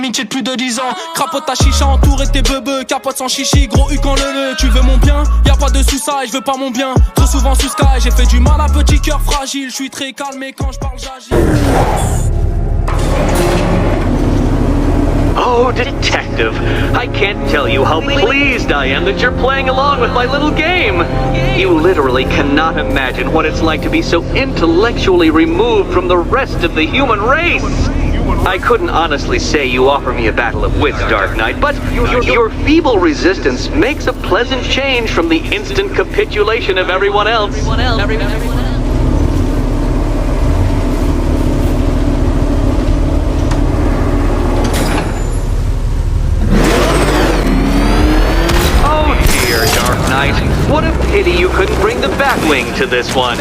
amitié de plus de 10 ans. Crapote ta chicha, entouré de tes bebeux. Capote sans chichi, gros U quand le. Tu veux mon bien, y'a pas de sous-ça et je veux pas mon bien. Trop souvent sous sky, j'ai fait du mal à petit cœur fragile. Je suis très calme et quand je parle j'agis. Oh, detective, I can't tell you how pleased I am that you're playing along with my little game. You literally cannot imagine what it's like to be so intellectually removed from the rest of the human race. I couldn't honestly say you offer me a battle of wits, Dark Knight, but your feeble resistance makes a pleasant change from the instant capitulation of everyone else. What a pity you couldn't bring the Batwing to this one.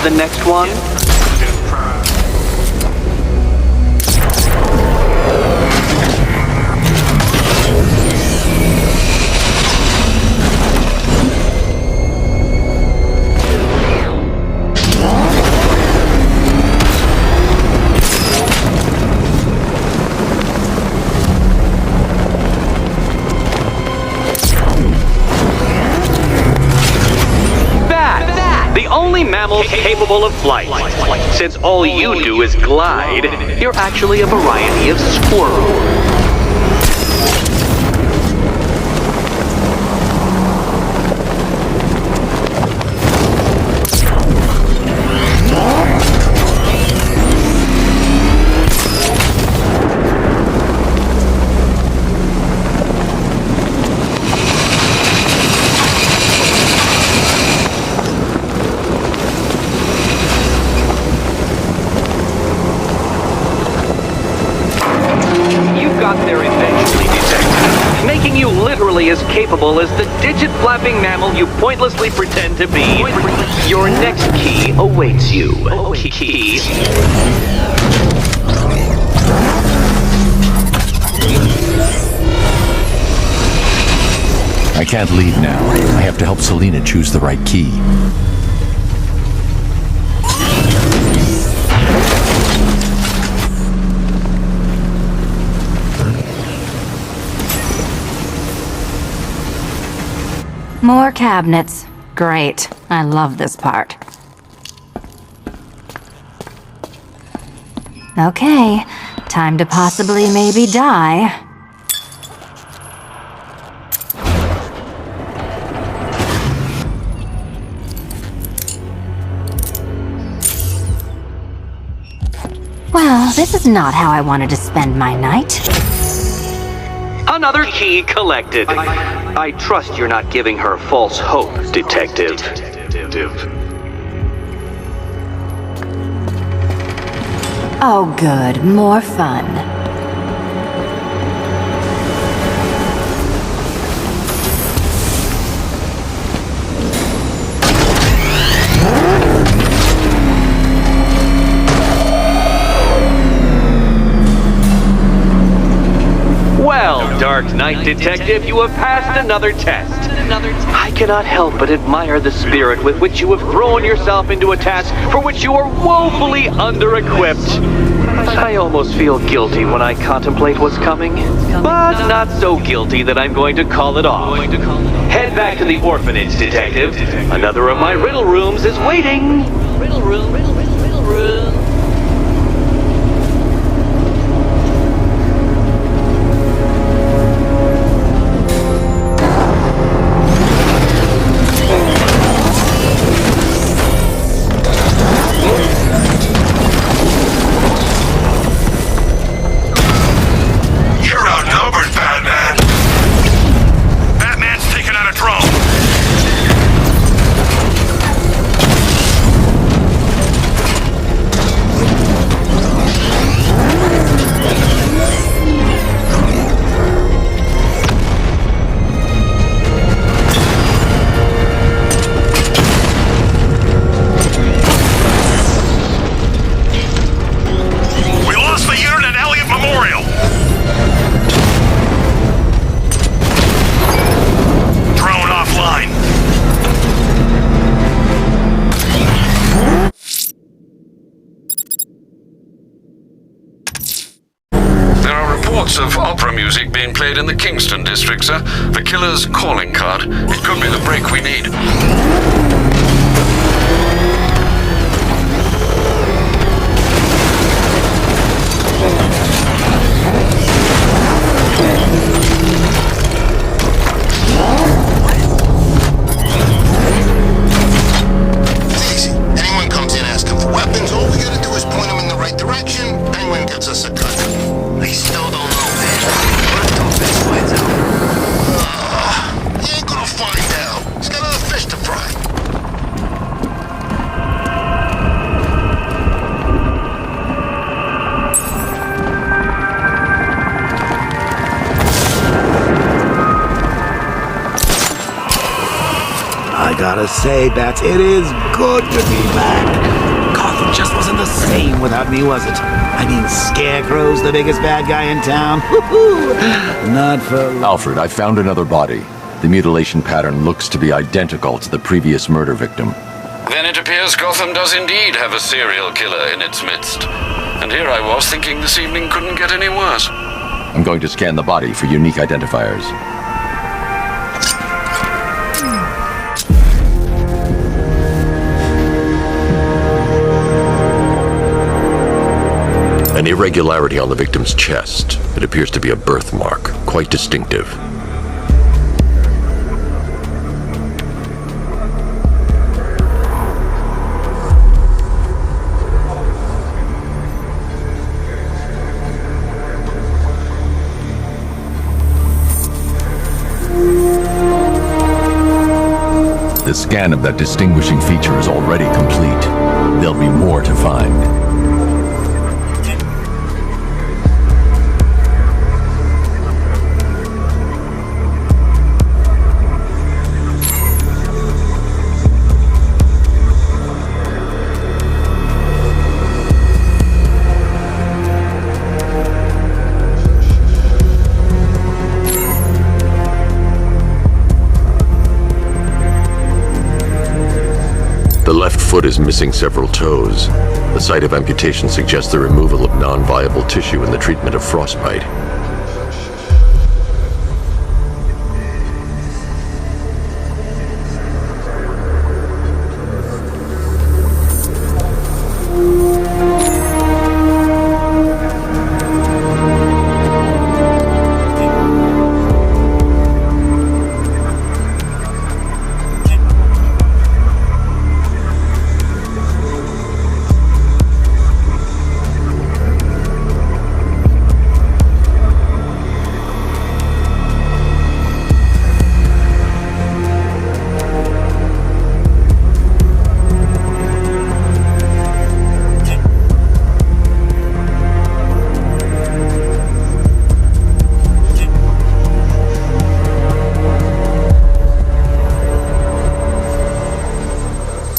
The next one? Mammals capable of flight. Since all you do is glide, you're actually a variety of squirrel. As capable as the digit-flapping mammal you pointlessly pretend to be. Your next key awaits you. Key. I can't leave now. I have to help Selina choose the right key. More cabinets. Great. I love this part. Okay, time to possibly maybe die. Well, this is not how I wanted to spend my night. Another key collected. I trust you're not giving her false hope, Detective. Oh good, more fun. Well, Dark Knight Detective, you have passed another test. I cannot help but admire the spirit with which you have thrown yourself into a task for which you are woefully under-equipped. I almost feel guilty when I contemplate what's coming, but not so guilty that I'm going to call it off. Head back to the orphanage, Detective. Another of my riddle rooms is waiting. Riddle room. reports of opera music being played in the Kingston district, sir. The killer's calling card. It could be the break we need. Gotta say, Bats, it is good to be back. Gotham just wasn't the same without me, was it? I mean, Scarecrow's the biggest bad guy in town. Not for long. Alfred, I found another body. The mutilation pattern looks to be identical to the previous murder victim. Then it appears Gotham does indeed have a serial killer in its midst. And here I was thinking this evening couldn't get any worse. I'm going to scan the body for unique identifiers. An irregularity on the victim's chest. It appears to be a birthmark, quite distinctive. The scan of that distinguishing feature is already complete. There'll be more to find. The left foot is missing several toes. The site of amputation suggests the removal of non-viable tissue in the treatment of frostbite.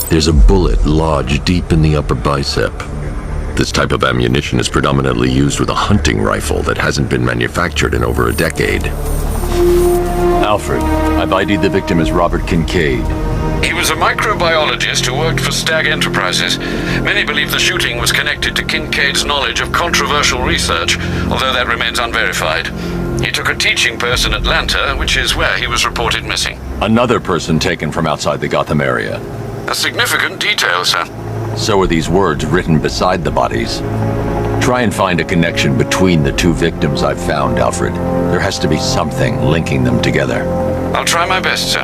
There's a bullet lodged deep in the upper bicep. This type of ammunition is predominantly used with a hunting rifle that hasn't been manufactured in over a decade. Alfred, I've ID'd the victim as Robert Kincaid. He was a microbiologist who worked for Stag Enterprises. Many believe the shooting was connected to Kincaid's knowledge of controversial research, although that remains unverified. He took a teaching post in Atlanta, which is where he was reported missing. Another person taken from outside the Gotham area. A significant detail, sir. So are these words written beside the bodies. Try and find a connection between the two victims I've found, Alfred. There has to be something linking them together. I'll try my best, sir.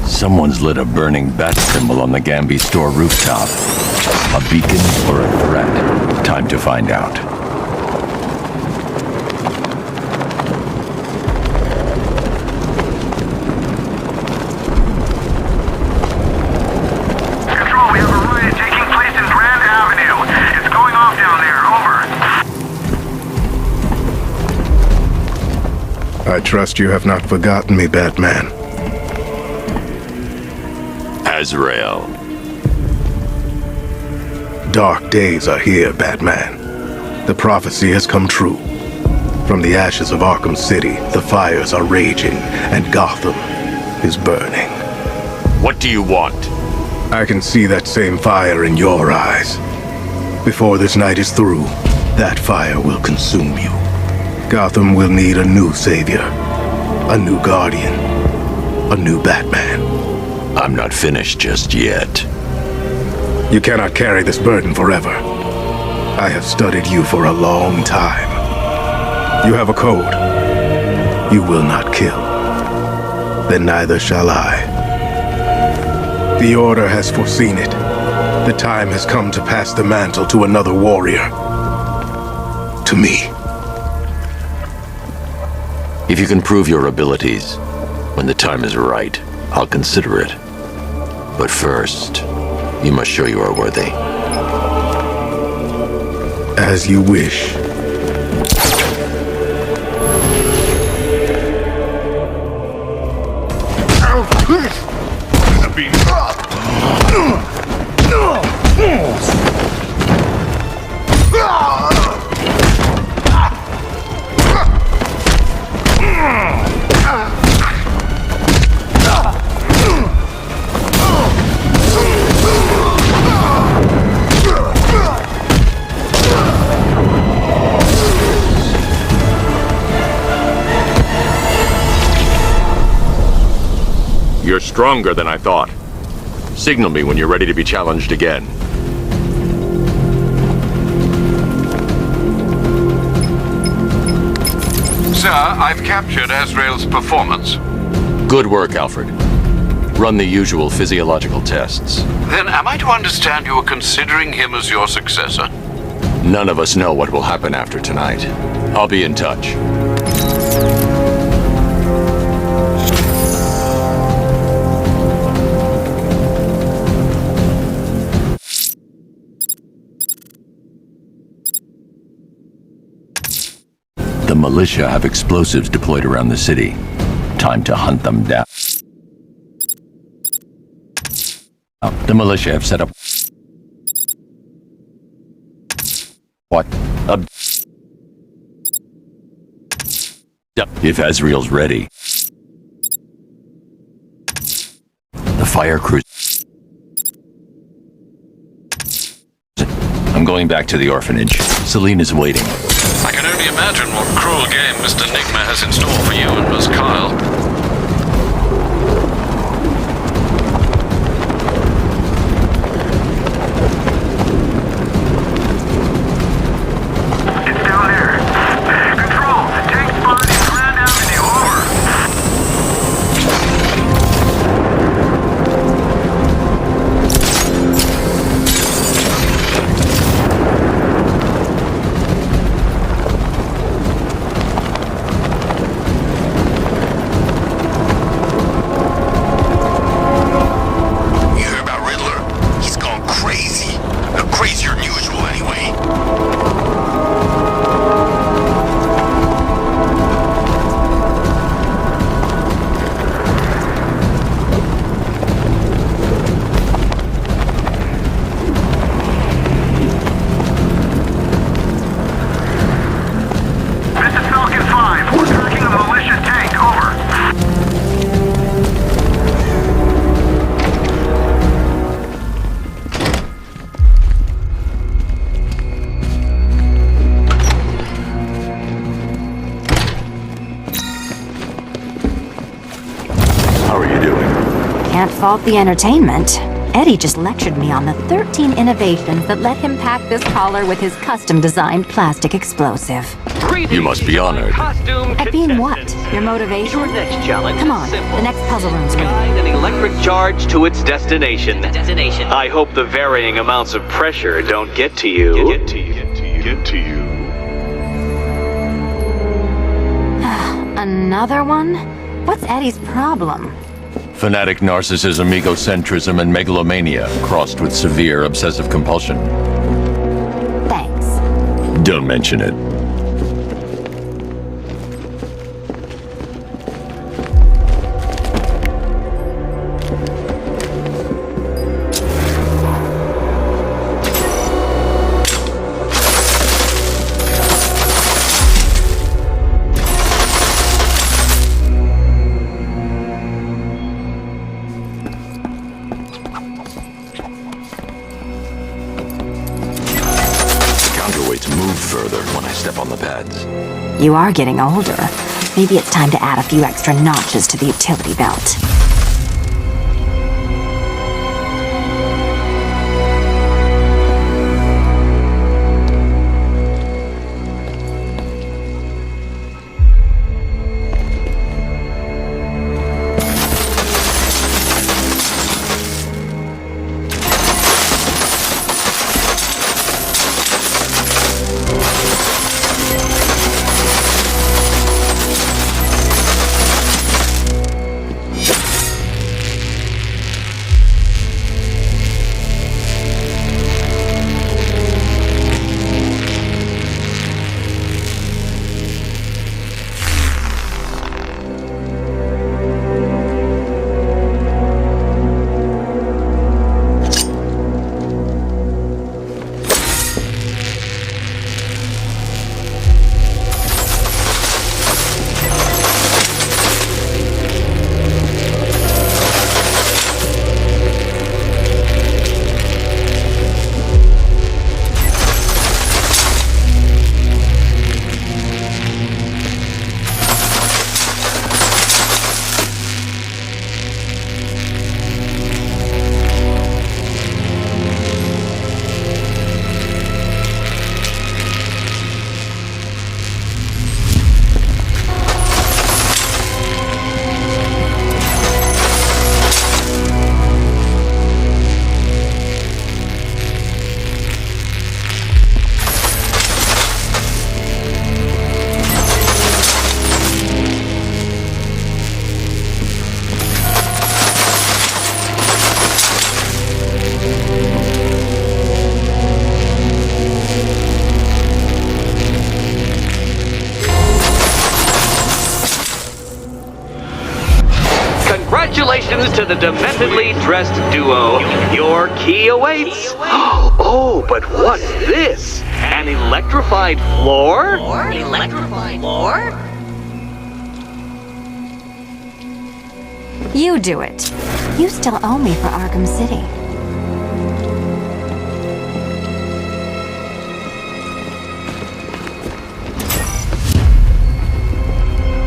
Someone's lit a burning bat symbol on the Gamby store rooftop. A beacon or a threat? Time to find out. Control, we have a riot taking place in Grand Avenue. It's going off down there. Over. I trust you have not forgotten me, Batman. Azrael. Dark days are here, Batman. The prophecy has come true. From the ashes of Arkham City, the fires are raging, and Gotham is burning. What do you want? I can see that same fire in your eyes. Before this night is through, that fire will consume you. Gotham will need a new savior, a new guardian, a new Batman. I'm not finished just yet. You cannot carry this burden forever. I have studied you for a long time. You have a code. You will not kill. Then neither shall I. The Order has foreseen it. The time has come to pass the mantle to another warrior. To me. If you can prove your abilities, when the time is right, I'll consider it. But first, you must show you are worthy. As you wish. You're stronger than I thought. Signal me when you're ready to be challenged again. Sir, I've captured Azrail's performance. Good work, Alfred. Run the usual physiological tests. Then am I to understand you are considering him as your successor? None of us know what will happen after tonight. I'll be in touch. The militia have explosives deployed around the city. Time to hunt them down. The militia have set up... What? If Azrael's ready. The fire crew... I'm going back to the orphanage. Celine is waiting. I can only imagine what cruel game Mr. Nigma has in store for you and Miss Kyle. It's down there. Control, tank spotted in Grand Avenue, over. Can't fault the entertainment. Eddie just lectured me on the 13 innovations that let him pack this collar with his custom-designed plastic explosive. You must be honored. At being what? Your motivation? Your next challenge Come is on, simple. the next puzzle room's ready. Guide an electric charge to its destination. I hope the varying amounts of pressure don't get to you. Another one? What's Eddie's problem? Fanatic narcissism, egocentrism, and megalomania crossed with severe obsessive compulsion. Thanks. Don't mention it. move further when I step on the pads. You are getting older. Maybe it's time to add a few extra notches to the utility belt. Congratulations to the dementedly dressed duo. Your key awaits. Oh, but what's this? An electrified floor? Electrified floor? You do it. You still owe me for Arkham City.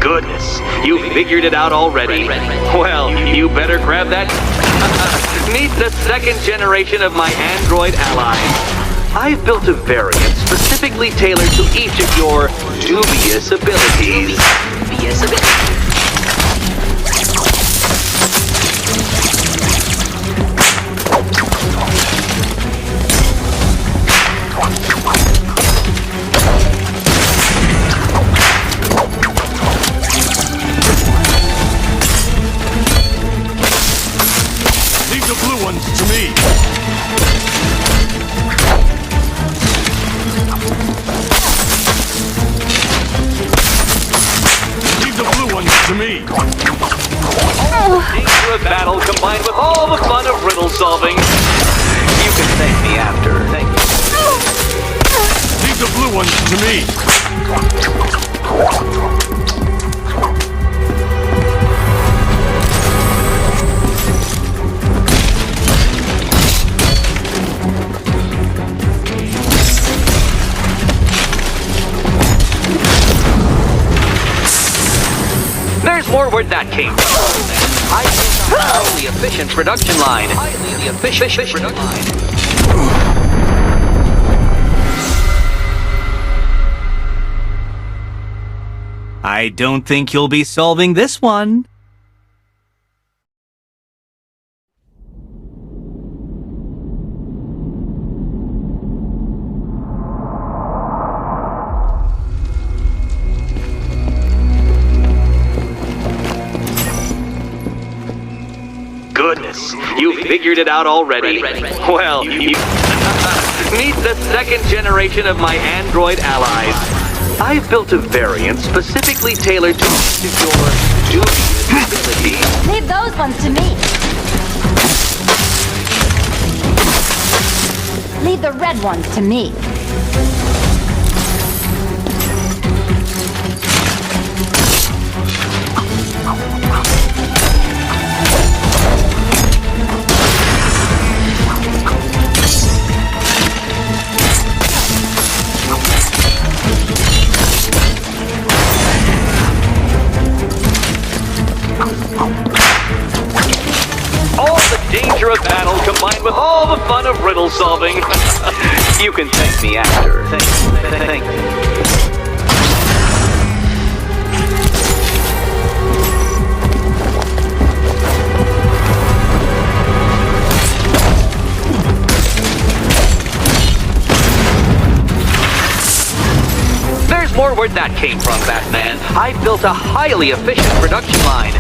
Goodness, you figured it out already. Well, you better grab that. Meet the second generation of my android ally. I've built a variant specifically tailored to each of your dubious abilities. The blue ones to me. Leave the blue ones to me. Into a battle combined with all the fun of riddle solving. You can thank me after. Thank you. Leave the blue ones to me. There's more where that came from. I think a highly efficient production line. I don't think you'll be solving this one. Goodness, you figured it out already. Well, you meet the second generation of my android allies. I've built a variant specifically tailored to each of your dubious abilities. Leave those ones to me. Leave the red ones to me. danger of battle combined with all the fun of riddle solving. You can thank me after. Thank you. There's more where that came from, Batman. I built a highly efficient production line.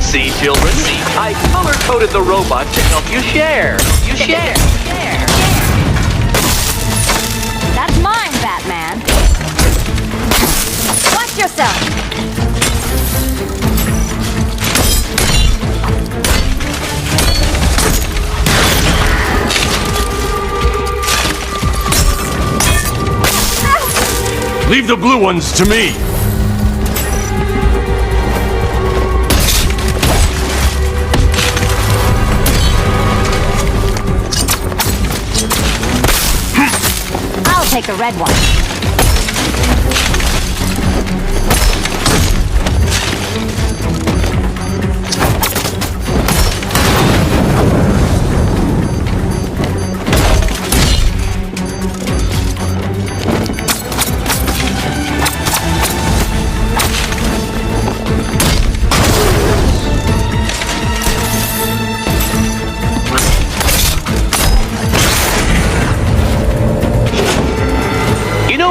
See, children? I color-coded the robots to help you share. That's mine, Batman. Watch yourself. Leave the blue ones to me! I'll take the red one.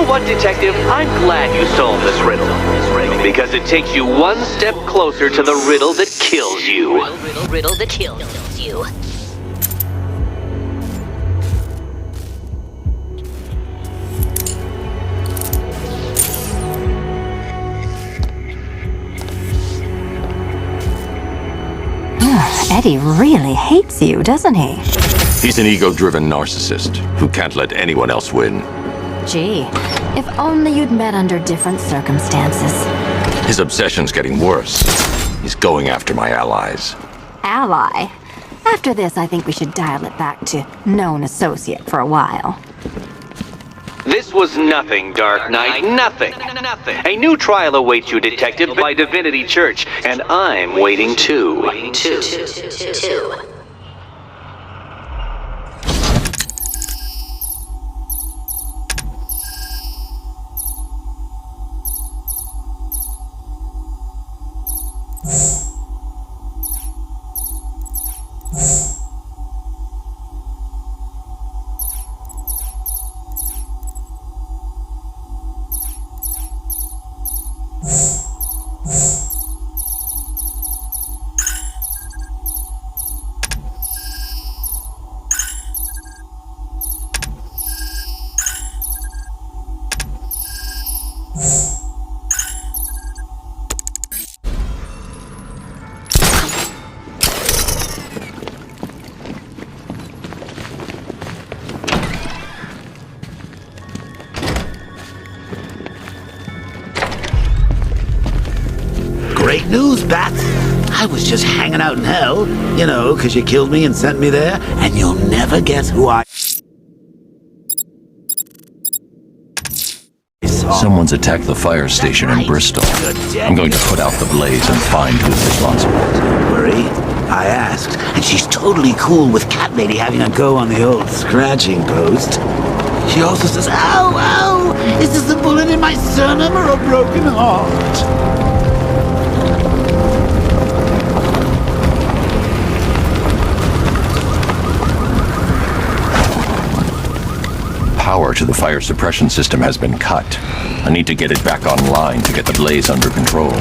What, Detective? I'm glad you solved this riddle. Because it takes you one step closer to the riddle that kills you. Riddle that kills you. Eddie really hates you, doesn't he? He's an ego-driven narcissist who can't let anyone else win. Gee, if only you'd met under different circumstances. His obsession's getting worse. He's going after my allies. Ally? After this, I think we should dial it back to known associate for a while. This was nothing, Dark Knight. Nothing. A new trial awaits you, Detective, by Divinity Church, and I'm waiting too. Great news, Bats! I was just hanging out in hell, you know, 'cause you killed me and sent me there, and you'll never guess who I saw. Someone's attacked the fire station in Bristol. I'm going to put out the blaze and find who's responsible. Don't worry, I asked, and she's totally cool with Cat Lady having a go on the old scratching post. She also says, ow, ow, is this a bullet in my sternum or a broken heart? Power to the fire suppression system has been cut. I need to get it back online to get the blaze under control.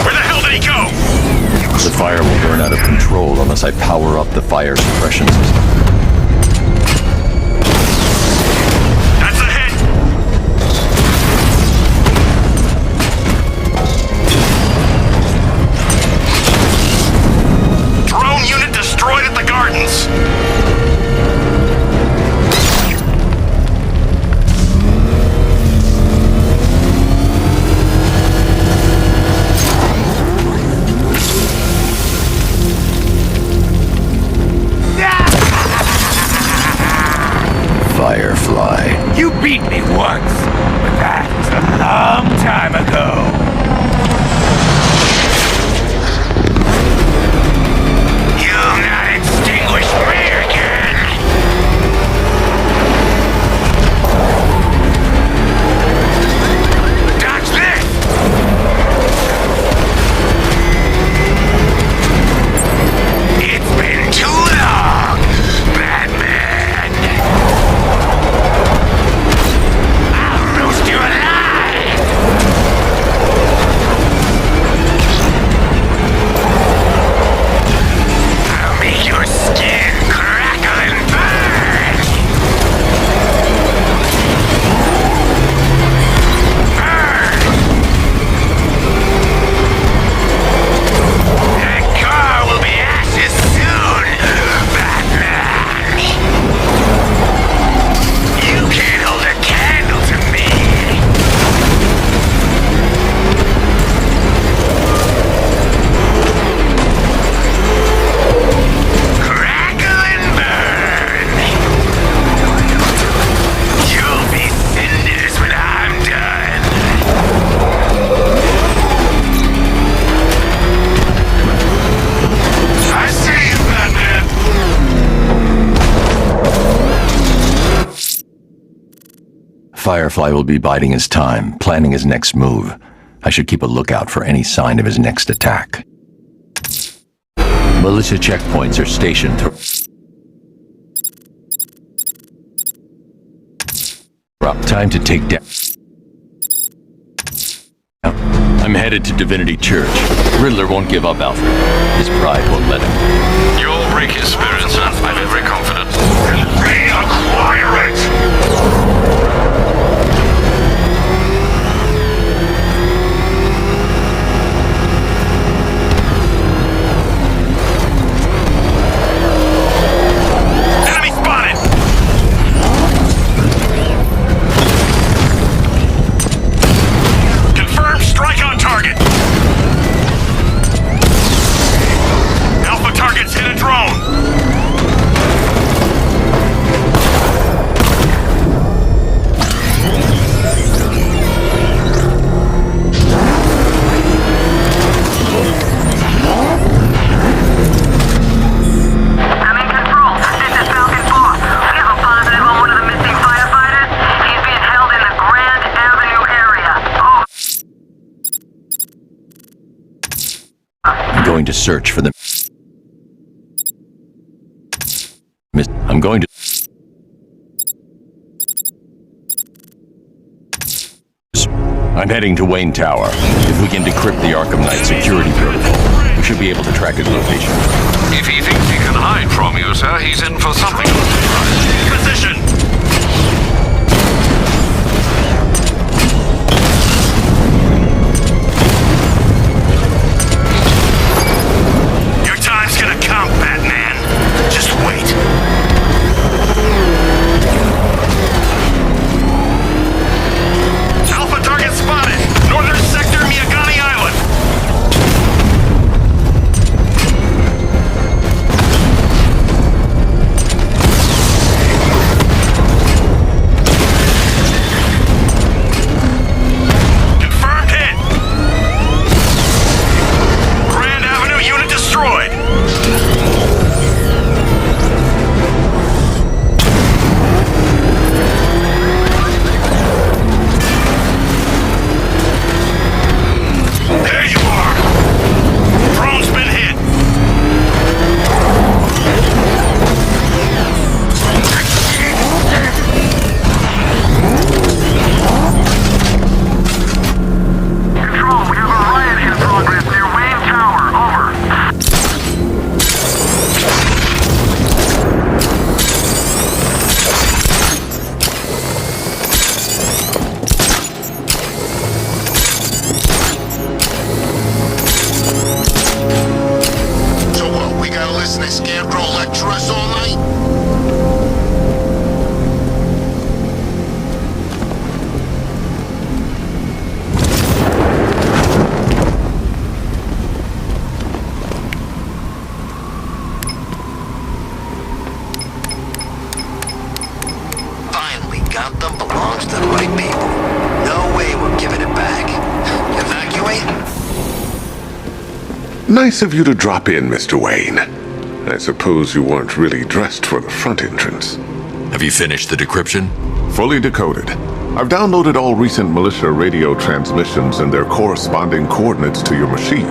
Where the hell did he go? The fire will burn out of control unless I power up the fire suppression system. That's a hit! Drone unit destroyed at the gardens. Firefly. You beat me once, but that was a long time ago. You'll not extinguish me again! Dodge this! It's been too long, Batman! I'll roast you alive! I'll make your skin crackle and burn! Burn! That car will be ashes soon, Batman! You can't hold a candle to me! Crackle and burn! You'll be cinders when I'm done! I see you, Batman! Firefly will be biding his time, planning his next move. I should keep a lookout for any sign of his next attack. Militia checkpoints are stationed through... Time to take down... I'm headed to Divinity Church. Riddler won't give up, Alfred. His pride won't let him. You'll break his spirits, and I've every confidence. Reacquire it! Enemy spotted! Confirmed strike on target! Alpha targets hit a drone! I'm in control. This is Falcon 4. We have a positive on one of the missing firefighters. He's being held in the Grand Avenue area. I'm going to search for them. I'm going to... I'm heading to Wayne Tower. If we can decrypt the Arkham Knight security protocol, we should be able to track his location. If he thinks he can hide from you, sir, he's in for something. Position! Your time's gonna come, Batman. Just wait. Alpha target spotted! Northern sector, Miyagani Island! Confirmed hit! Grand Avenue unit destroyed! There you are! Drone's been hit! Control, we have a riot in progress near Wayne Tower. Over. So what, we gotta listen to Scarecrow lecture us all night? Finally Nice of you to drop in, Mr. Wayne. I suppose you weren't really dressed for the front entrance. Have you finished the decryption? Fully decoded. I've downloaded all recent militia radio transmissions and their corresponding coordinates to your machine.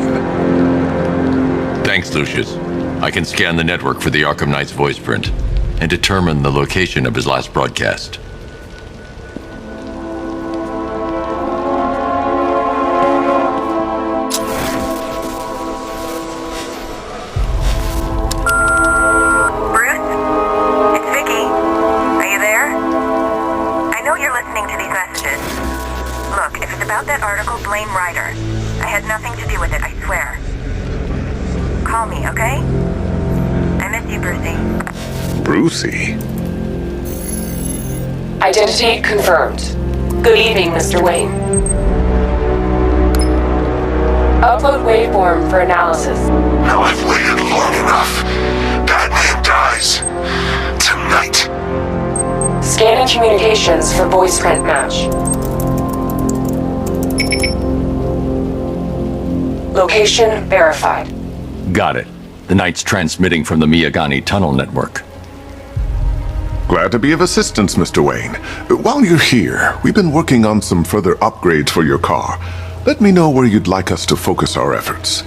Thanks, Lucius. I can scan the network for the Arkham Knight's voice print and determine the location of his last broadcast. Brucey? Identity confirmed. Good evening, Mr. Wayne. Upload waveform for analysis. Now I've waited long enough. Batman dies. Tonight. Scanning communications for voice print match. Location verified. Got it. The Knight's transmitting from the Miyagani tunnel network. Glad to be of assistance, Mr. Wayne. While you're here, we've been working on some further upgrades for your car. Let me know where you'd like us to focus our efforts.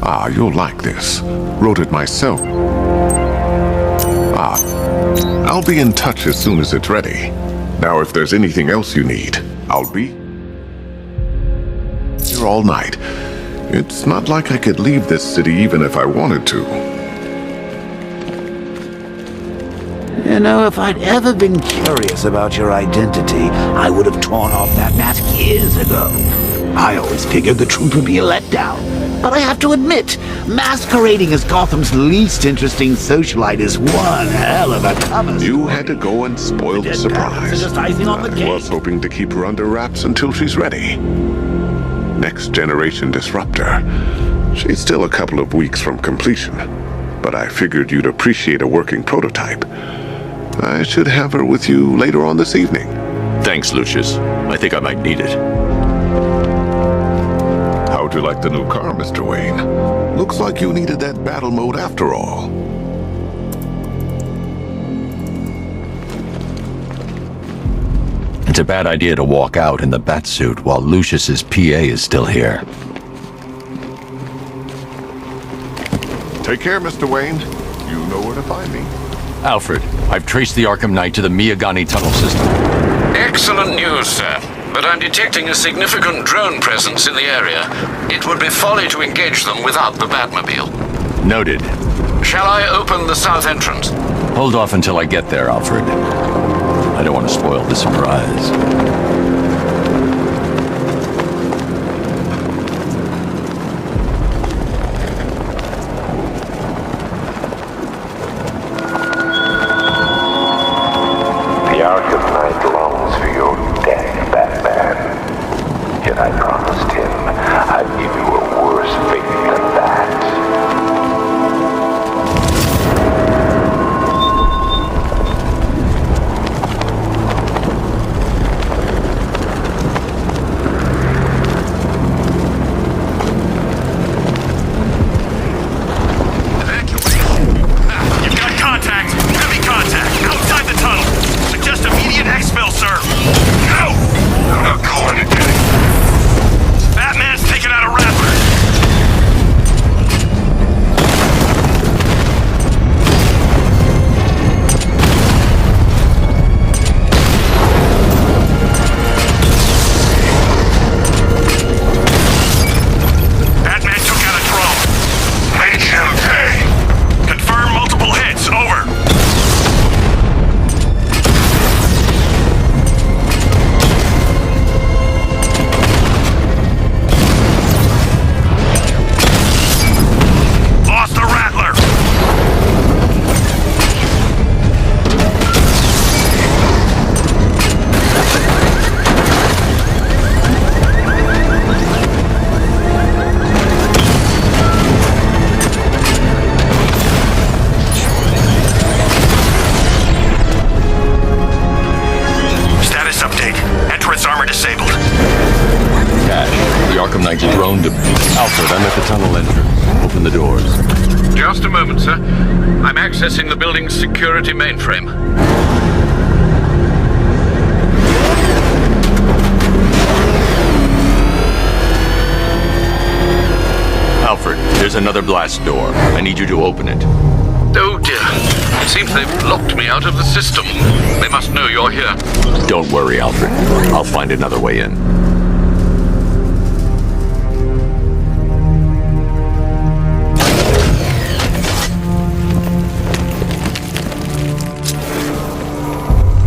Ah, you'll like this. Wrote it myself. Ah, I'll be in touch as soon as it's ready. Now, if there's anything else you need, I'll be here all night. It's not like I could leave this city even if I wanted to. You know, if I'd ever been curious about your identity, I would have torn off that mask years ago. I always figured the truth would be a letdown. But I have to admit, masquerading as Gotham's least interesting socialite is one hell of a cover. You had to go and spoil the surprise. Just icing on the cake. I was hoping to keep her under wraps until she's ready. Next generation disruptor. She's still a couple of weeks from completion, but I figured you'd appreciate a working prototype. I should have her with you later on this evening. Thanks, Lucius. I think I might need it. How'd you like the new car, Mr. Wayne? Looks like you needed that battle mode after all. It's a bad idea to walk out in the Batsuit while Lucius's PA is still here. Take care, Mr. Wayne. You know where to find me. Alfred, I've traced the Arkham Knight to the Miyagani tunnel system. Excellent news, sir. But I'm detecting a significant drone presence in the area. It would be folly to engage them without the Batmobile. Noted. Shall I open the south entrance? Hold off until I get there, Alfred. I don't want to spoil the surprise. The Arkham Knight longs for your death, Batman. Yet I promised him I'd give you a worse fate than that. at the tunnel entrance. Open the doors. Just a moment, sir. I'm accessing the building's security mainframe. Alfred, there's another blast door. I need you to open it. Oh dear. It seems they've locked me out of the system. They must know you're here. Don't worry, Alfred. I'll find another way in.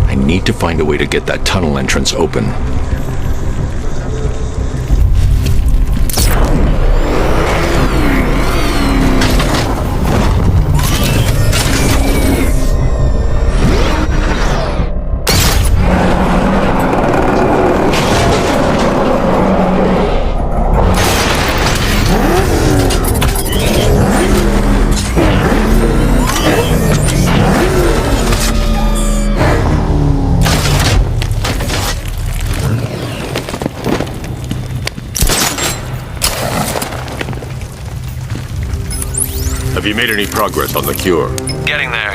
I need to find a way to get that tunnel entrance open. Have you made any progress on the cure? Getting there.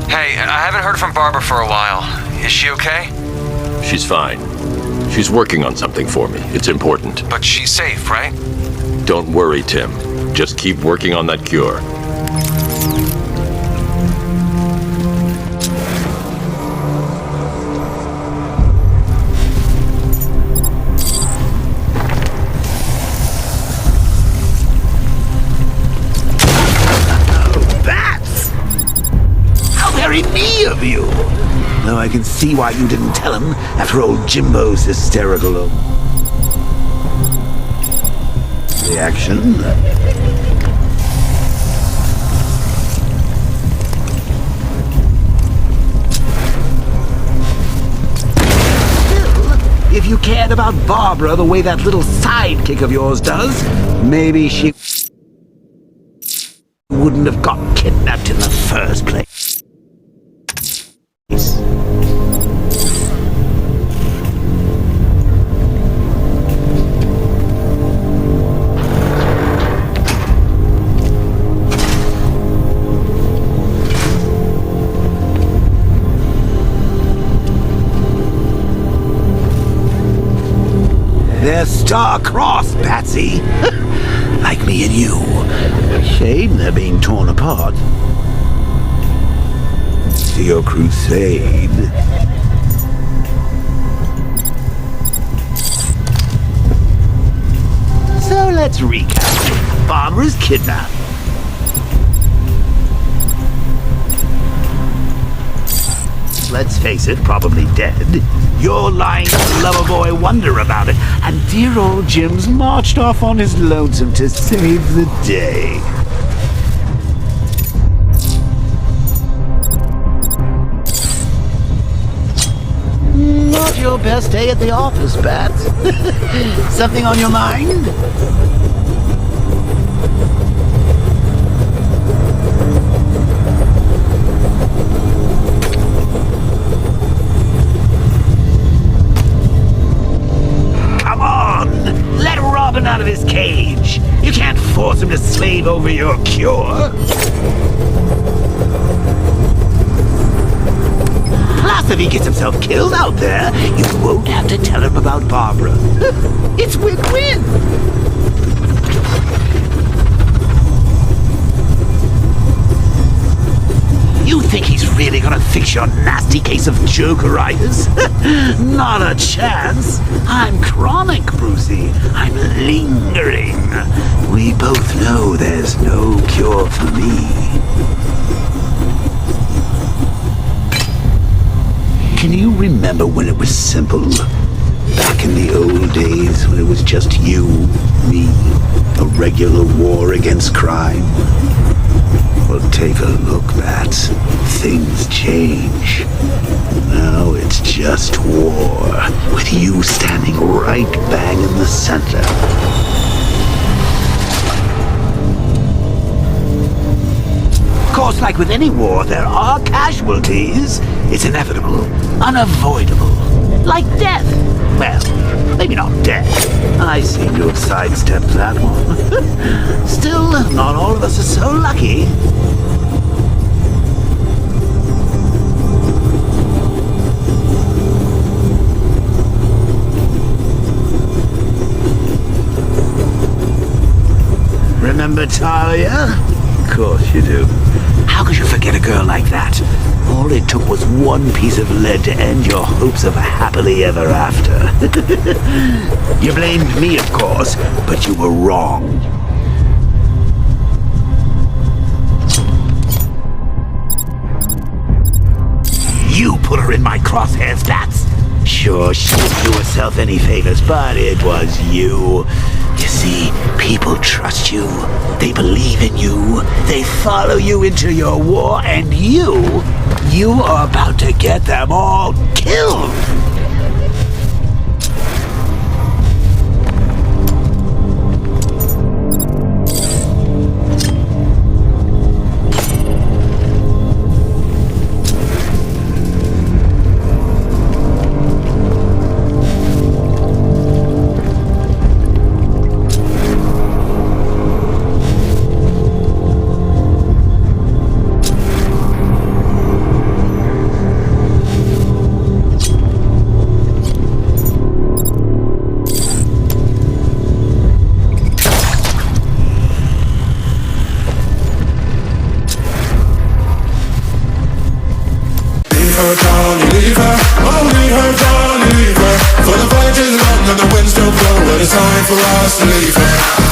Hey, I haven't heard from Barbara for a while. Is she okay? She's fine. She's working on something for me. It's important. But she's safe, right? Don't worry, Tim. Just keep working on that cure. Me of you. Though I can see why you didn't tell him after old Jimbo's hysterical reaction. Still, if you cared about Barbara the way that little sidekick of yours does, maybe she wouldn't have got kidnapped in the first place. They're star-crossed, Patsy. Like me and you. Shame they're being torn apart. To your crusade. So let's recap. Barbara's kidnapped. Let's face it, probably dead. You're lying to lover boy wonder about it, and dear old Jim's marched off on his lonesome to save the day. Not your best day at the office, Bats. Something on your mind? Out of his cage. You can't force him to slave over your cure. Plus, if he gets himself killed out there, you won't have to tell him about Barbara. It's win-win. You think he's really gonna fix your nasty case of jokeritis? Not a chance. I'm chronic, Brucey. I'm lingering. We both know there's no cure for me. Can you remember when it was simple? Back in the old days when it was just you, me, a regular war against crime? Well, take a look, Bats. Things change. Now it's just war, with you standing right bang in the center. Of course, like with any war, there are casualties. It's inevitable, unavoidable, like death. Well, maybe not dead. I seem to have sidestepped that one. Still, not all of us are so lucky. Remember Talia? Of course you do. How could you forget a girl like that? All it took was one piece of lead to end your hopes of a happily ever after. You blamed me, of course, but you were wrong. You put her in my crosshairs, that's... Sure, she didn't do herself any favors, but it was you. You see, people trust you, they believe in you, they follow you into your war, and you are about to get them all killed! For the fight is long and the wind still blow, but it's time for us to leave her.